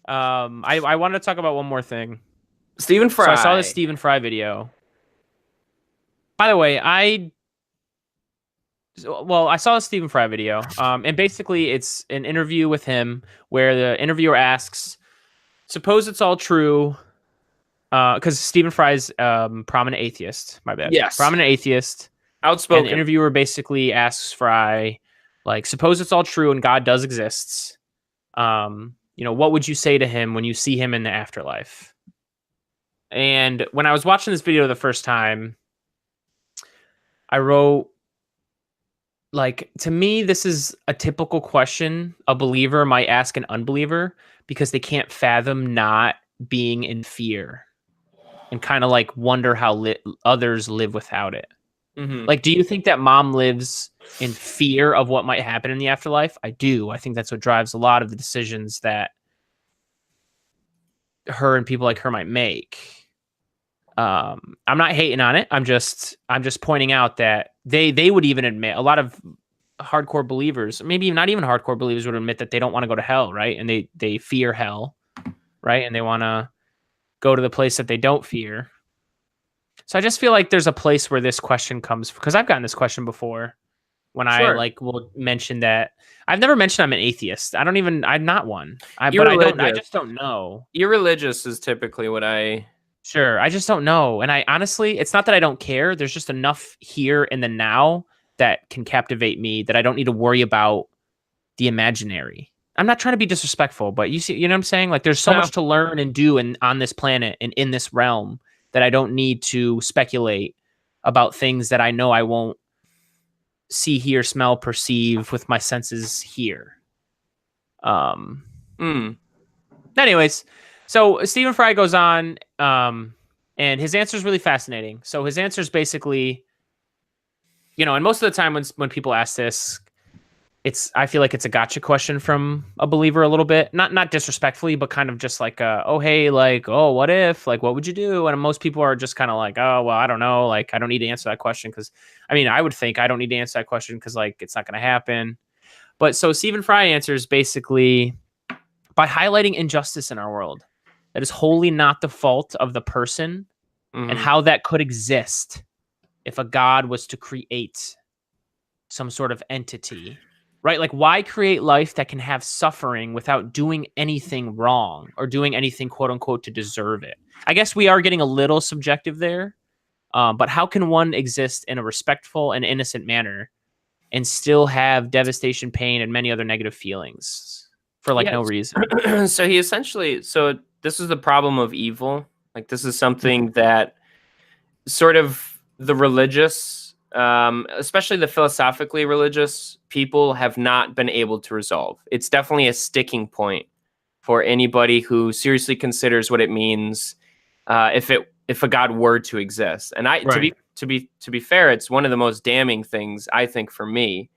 I wanted to talk about one more thing. Stephen So I saw this Fry. Stephen Fry video. By the way, I saw the Stephen Fry video. And basically it's an interview with him where the interviewer asks, suppose it's all true. Because Stephen Fry's prominent atheist, my bad. Yes. Prominent atheist. And the Outspoken. interviewer basically asks Fry, like, suppose it's all true and God does exist. What would you say to him when you see him in the afterlife? And when I was watching this video the first time, I wrote, like, to me, this is a typical question a believer might ask an unbeliever because they can't fathom not being in fear and kind of like wonder how others live without it. Hmm. Like, do you think that mom lives in fear of what might happen in the afterlife? I do. I think that's what drives a lot of the decisions that her and people like her might make. I'm not hating on it. I'm just pointing out that they would even admit, a lot of hardcore believers, maybe not even hardcore believers, would admit that they don't want to go to hell, right? And they fear hell, right? And they want to go to the place that they don't fear. So I just feel like there's a place where this question comes, because I've gotten this question before when I Sure. like will mention that I've never mentioned I'm an atheist. I'm not one. But I Irreligious. just don't know. Irreligious is typically what I. Sure. I just don't know. And I honestly, it's not that I don't care. There's just enough here in the now that can captivate me that I don't need to worry about the imaginary. I'm not trying to be disrespectful, but you know what I'm saying? Like, there's so No. much to learn and do on this planet and in this realm that I don't need to speculate about things that I know I won't see, hear, smell, perceive with my senses here. Um, Mm. anyways, so Stephen Fry goes on, and his answer is really fascinating. So his answer is basically, and most of the time when people ask this, I feel like it's a gotcha question from a believer a little bit, not disrespectfully, but kind of just like, oh hey, like, oh, what if, like, what would you do? And most people are just kind of like, oh well, I don't know, like, I don't need to answer that question because, I mean, I would think I don't need to answer that question because, like, it's not going to happen. But so Stephen Fry answers basically by highlighting injustice in our world that is wholly not the fault of the person, and Hmm. how that could exist if a god was to create some sort of entity, right? Like, why create life that can have suffering without doing anything wrong or doing anything, quote unquote, to deserve it? I guess we are getting a little subjective there, but how can one exist in a respectful and innocent manner and still have devastation, pain, and many other negative feelings for like no Yes. reason? So he essentially. So this is the problem of evil. Like this is something that sort of the religious, especially the philosophically religious people, have not been able to resolve. It's definitely a sticking point for anybody who seriously considers what it means if a god were to exist. And I Right. to be fair, it's one of the most damning things I think for me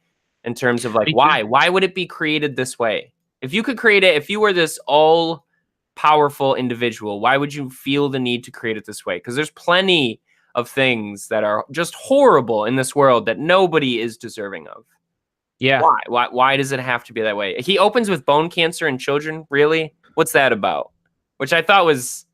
in terms of like Me too. why would it be created this way? If you could create it, if you were this all powerful individual, why would you feel the need to create it this way? Because there's plenty of things that are just horrible in this world that nobody is deserving of. Yeah. Why does it have to be that way? He opens with bone cancer in children. Really? What's that about? Which I thought was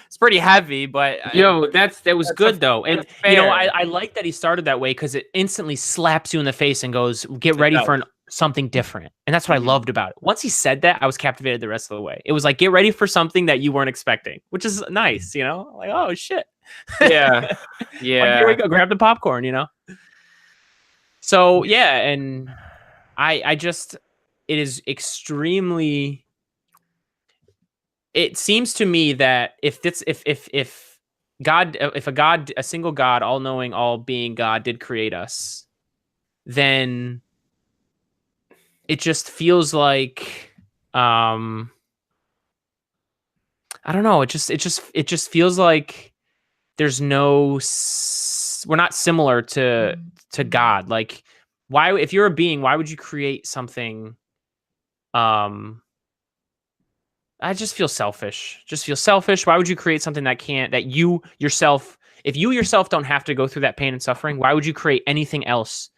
it's pretty heavy, but Yo, that was good though. And that's fair. I like that he started that way because it instantly slaps you in the face and goes, get It ready does. for something different. And that's what I Mhm. loved about it. Once he said that, I was captivated the rest of the way. It was like, get ready for something that you weren't expecting, which is nice, Like, oh shit. Yeah, Like, here we yeah. go, grab the popcorn. So yeah, and I just, it is extremely, it seems to me that if God, if a single God, all knowing, all being God did create us, then it just feels like, I don't know, it just feels like there's we're not similar to God. Like, why, if you're a being, why would you create something? um I just feel selfish. Just feel selfish. Why would you create something that you yourself, if you yourself don't have to go through that pain and suffering, why would you create anything else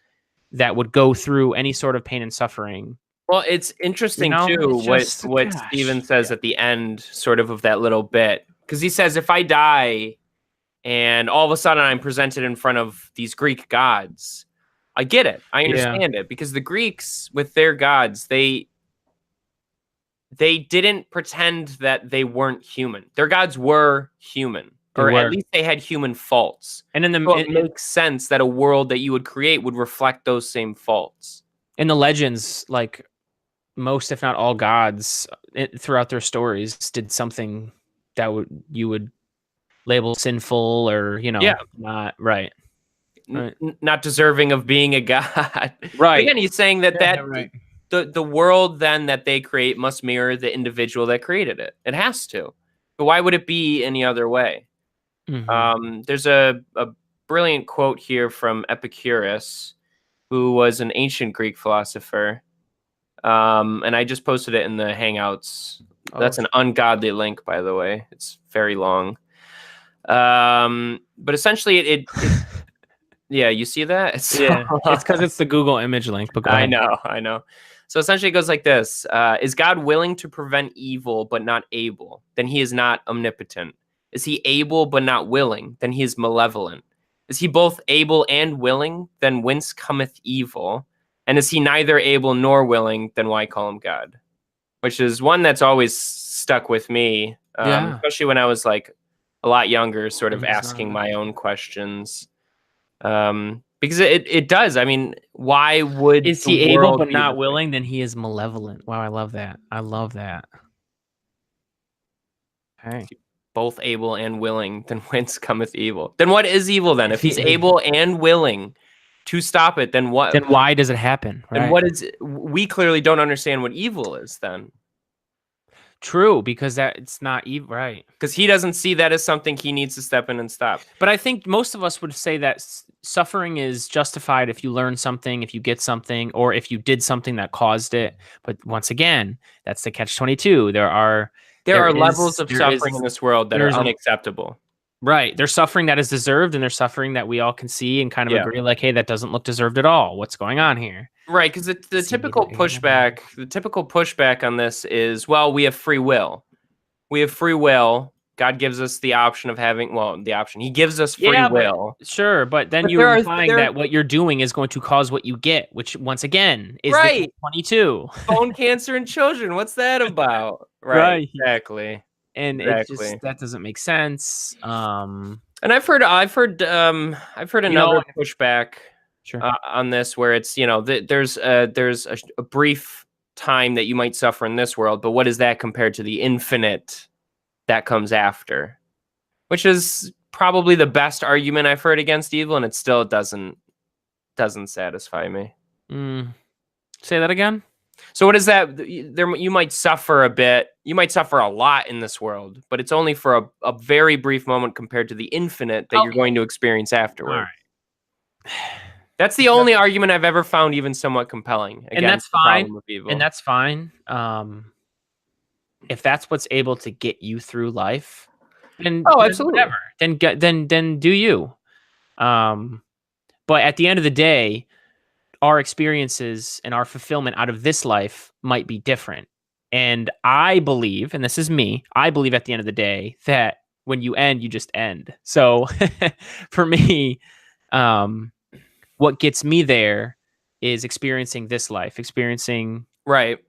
that would go through any sort of pain and suffering Well, it's interesting too It's just what gosh. Steven says at the end, sort of that little bit, because he says, if I die and all of a sudden I'm presented in front of these Greek gods, I get it, I Yeah. understand it, because the Greeks with their gods, they didn't pretend that they weren't human. Their gods were human, They or at were. least they had human faults. And in So it makes sense that a world that you would create would reflect those same faults. the legends, like most, if not all gods throughout their stories did something that you would label sinful or, Yeah. not right. Right. Not deserving of being a god. But Right. again, he's saying that Right. the world then that they create must mirror the individual that created it. It has to. But why would it be any other way? There's a brilliant quote here from Epicurus, who was an ancient Greek philosopher. And I just posted it in the Hangouts. That's an ungodly link, by the way. It's very long. But essentially, it yeah, you see that? It's because it's the Google image link. But go ahead. I know. So essentially, it goes like this: Is God willing to prevent evil but not able? Then he is not omnipotent. Is he able but not willing? Then he is malevolent. Is he both able and willing? Then whence cometh evil? And is he neither able nor willing? Then why call him God? Which is one that's always stuck with me, especially when I was like a lot younger, sort of asking my own questions. Because it does. I mean, why would is he able but not willing? Then he is malevolent. Wow, I love that. I love that. Okay. Both able and willing, then whence cometh evil? Then what is evil then? If he's able and willing to stop it, then what? Then why does it happen? Right? And what is? We clearly don't understand what evil is then. True, because it's not evil, right? Because he doesn't see that as something he needs to step in and stop. But I think most of us would say that suffering is justified if you learn something, if you get something, or if you did something that caused it. But once again, that's the catch-22. There are levels of suffering in this world that are unacceptable. Right. There's suffering that is deserved, and there's suffering that we all can see and kind of agree, like, hey, that doesn't look deserved at all. What's going on here? Right, because the typical pushback on this is, well, we have free will. We have free will. God gives us the option of having, he gives us free will. Sure, but then you're implying that what you're doing is going to cause what you get, which, once again, is the 22. Bone cancer in children. What's that about? Right. Exactly. And it just, that doesn't make sense. And I've heard another pushback on this, where it's, there's a brief time that you might suffer in this world, but what is that compared to the infinite that comes after? Which is probably the best argument I've heard against evil, and it still doesn't satisfy me. Say that again. So what is that? You might suffer a bit. You might suffer a lot in this world, but it's only for a very brief moment compared to the infinite that you're going to experience afterward. Right. That's the only argument I've ever found even somewhat compelling. And that's fine. And that's fine. If that's what's able to get you through life, then absolutely. Whatever. Then do you. But at the end of the day, our experiences and our fulfillment out of this life might be different. And I believe, and this is me, I believe at the end of the day that when you end, you just end. So for me, what gets me there is experiencing this life, experiencing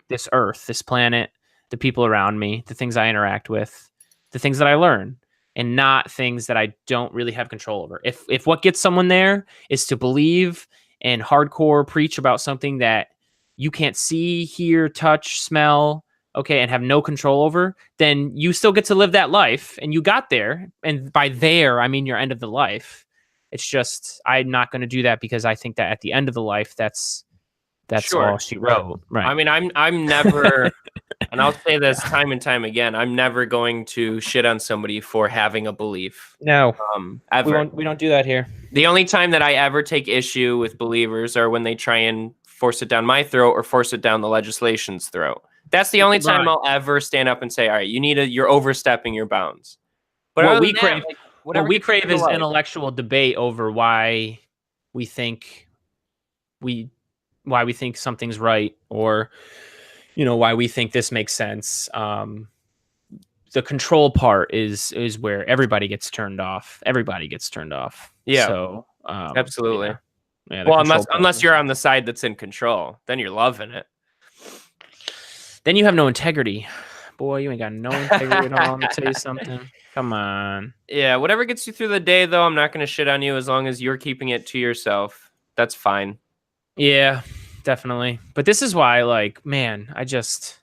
this earth, this planet, the people around me, the things I interact with, the things that I learn, and not things that I don't really have control over. If what gets someone there is to believe and hardcore preach about something that you can't see, hear, touch, smell, and have no control over, then you still get to live that life, and you got there. And by there, I mean your end of the life. It's just, I'm not going to do that, because I think that at the end of the life, that's all she wrote. Right. I mean, I'm never, and I'll say this time and time again, I'm never going to shit on somebody for having a belief. No, ever. We don't do that here. The only time that I ever take issue with believers are when they try and force it down my throat or force it down the legislation's throat. That's the only time I'll ever stand up and say, all right, you're overstepping your bounds. But what we crave is intellectual debate over why we think something's right, or why we think this makes sense. The control part is where everybody gets turned off. Everybody gets turned off. Yeah. So Absolutely. Yeah, well, unless you're on the side that's in control, then you're loving it. Then you have no integrity. Boy, you ain't got no integrity at all. Let me tell you something. Come on. Yeah, whatever gets you through the day, though, I'm not going to shit on you as long as you're keeping it to yourself. That's fine. Yeah, definitely. But this is why, like, man, I just